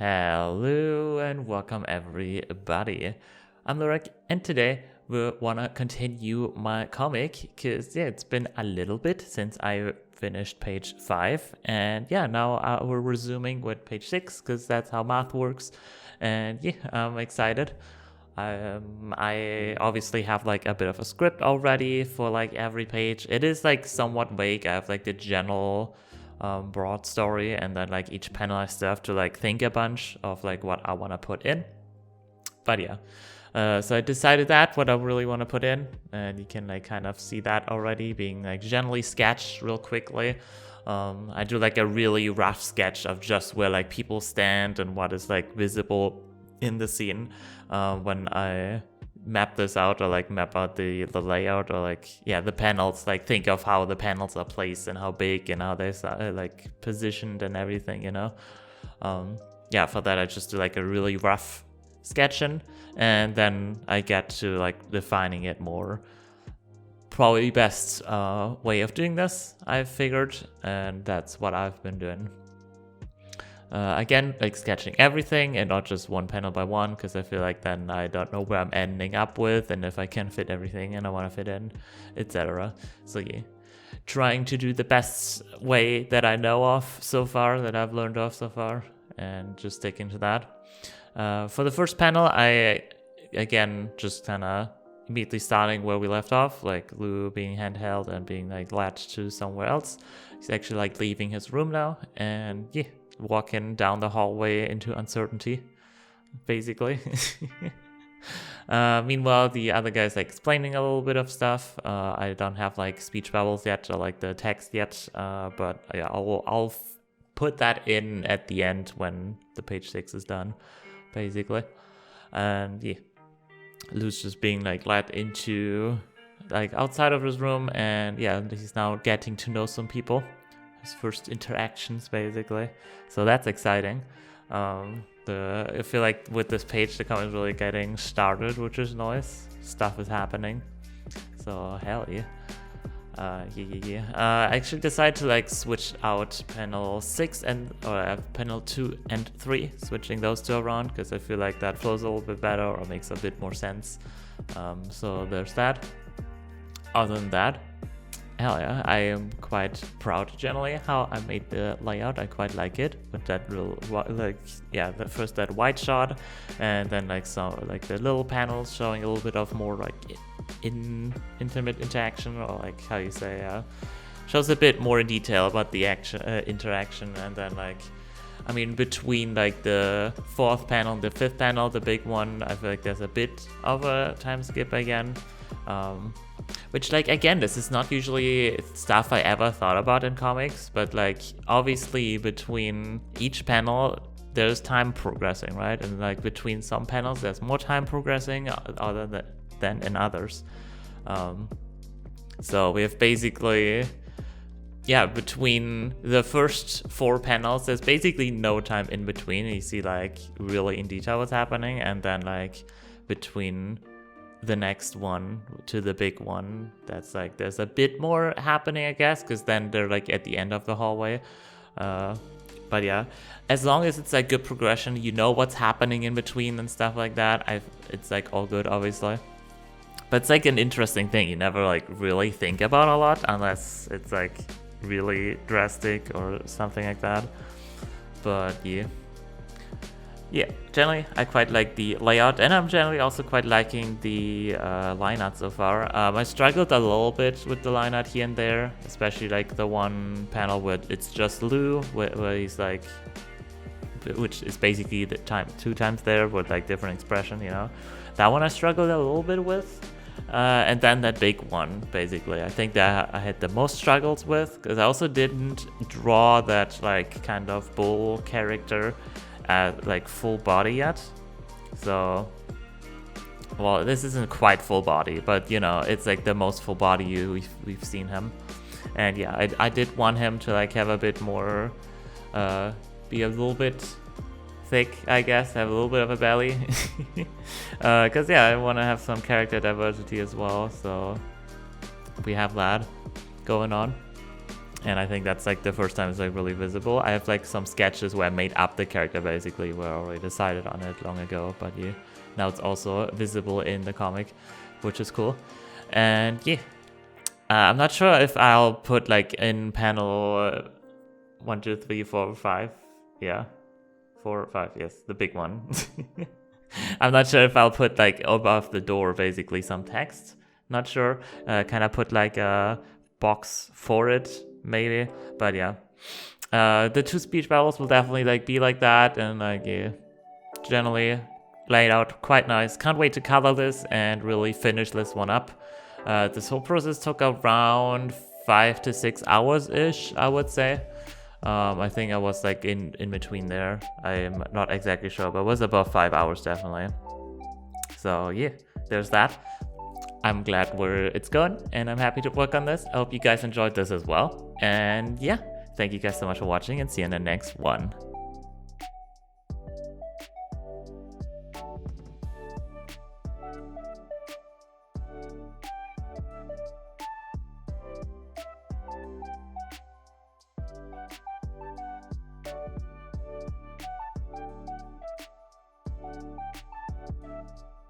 Hello and welcome everybody. I'm Luhrak and today we wanna continue my comic because it's been a little bit since I finished page 5 and now we're resuming with page 6 because that's how math works and I'm excited. I obviously have like a bit of a script already for like every page. It is like somewhat vague. I have like the general broad story, and then like each panel I still have to like think a bunch of like what I want to put in. But so I decided that what I really want to put in, and you can like kind of see that already being like generally sketched real quickly. I do like a really rough sketch of just where like people stand and what is like visible in the scene when I map this out, or like map out the layout, or like the panels, like think of how the panels are placed and how big and how they're like positioned and everything, for that I just do like a really rough sketching, and then I get to like defining it more. Probably best way of doing this, I've figured, and that's what I've been doing. Again, like sketching everything and not just one panel by one, because I feel like then I don't know where I'm ending up with and if I can fit everything and I want to fit in, etc. So trying to do the best way that I know of so far, that I've learned of so far, and just sticking to that. For the first panel, I again just kind of immediately starting where we left off, like Lou being handheld and being like latched to somewhere else. He's actually like leaving his room now, and walking down the hallway into uncertainty, basically. Meanwhile, the other guy's like explaining a little bit of stuff. I don't have like speech bubbles yet, or like the text yet, but I'll put that in at the end when the page 6 is done, basically. And Lou's just being like led into like outside of his room, and he's now getting to know some people. His first interactions, basically. So that's exciting. I feel like with this page, the comic is really getting started, which is nice. Stuff is happening. So hell yeah. I actually decided to like switch out panel 6 or panel 2 and 3, switching those two around because I feel like that flows a little bit better or makes a bit more sense. So there's that. Other than that, hell yeah, I am quite proud generally how I made the layout. I quite like it with that real, first that wide shot, and then like some like the little panels showing a little bit of more like intimate interaction, or like how you say, shows a bit more in detail about the interaction, and then between like the 4th panel and the 5th panel, the big one, I feel like there's a bit of a time skip again. Which, like, again, this is not usually stuff I ever thought about in comics, but, like, obviously between each panel, there's time progressing, right? And, like, between some panels, there's more time progressing than in others. So we have basically, between the first 4 panels, there's basically no time in between. You see, like, really in detail what's happening, and then, like, between the next one to the big one, that's like there's a bit more happening, I guess, because then they're like at the end of the hallway. But as long as it's like good progression, you know what's happening in between and stuff like that, it's like all good, obviously. But it's like an interesting thing you never like really think about a lot unless it's like really drastic or something like that. But generally I quite like the layout, and I'm generally also quite liking the line art so far. I struggled a little bit with the line art here and there, especially like the one panel where it's just Lou, where he's like, which is basically the 2 times there with like different expression, That one I struggled a little bit with. And then that big one, basically, I think that I had the most struggles with, because I also didn't draw that like kind of bull character like full body yet. So, well, this isn't quite full body, but it's like the most full body we've seen him. And I did want him to like have a bit more, be a little bit thick, I guess, have a little bit of a belly. Because I want to have some character diversity as well, so we have that going on. And I think that's like the first time it's like really visible. I have like some sketches where I made up the character basically, where I already decided on it long ago, but yeah, now it's also visible in the comic, which is cool. And yeah, I'm not sure if I'll put like in panel 1, 2, 3, 4, 5. Yeah, 4 or 5. Yes, the big one. I'm not sure if I'll put like above the door basically some text. Not sure. Kind of put like a box for it maybe, but yeah. The 2 speech bubbles will definitely like be like that, and like yeah, generally laid out quite nice. Can't wait to color this and really finish this one up. This whole process took around 5 to 6 hours ish, I would say. I think I was like in between there. I'm not exactly sure, but it was above 5 hours definitely. So yeah, there's that. I'm glad where it's going, and I'm happy to work on this. I hope you guys enjoyed this as well. And yeah, thank you guys so much for watching, and see you in the next one.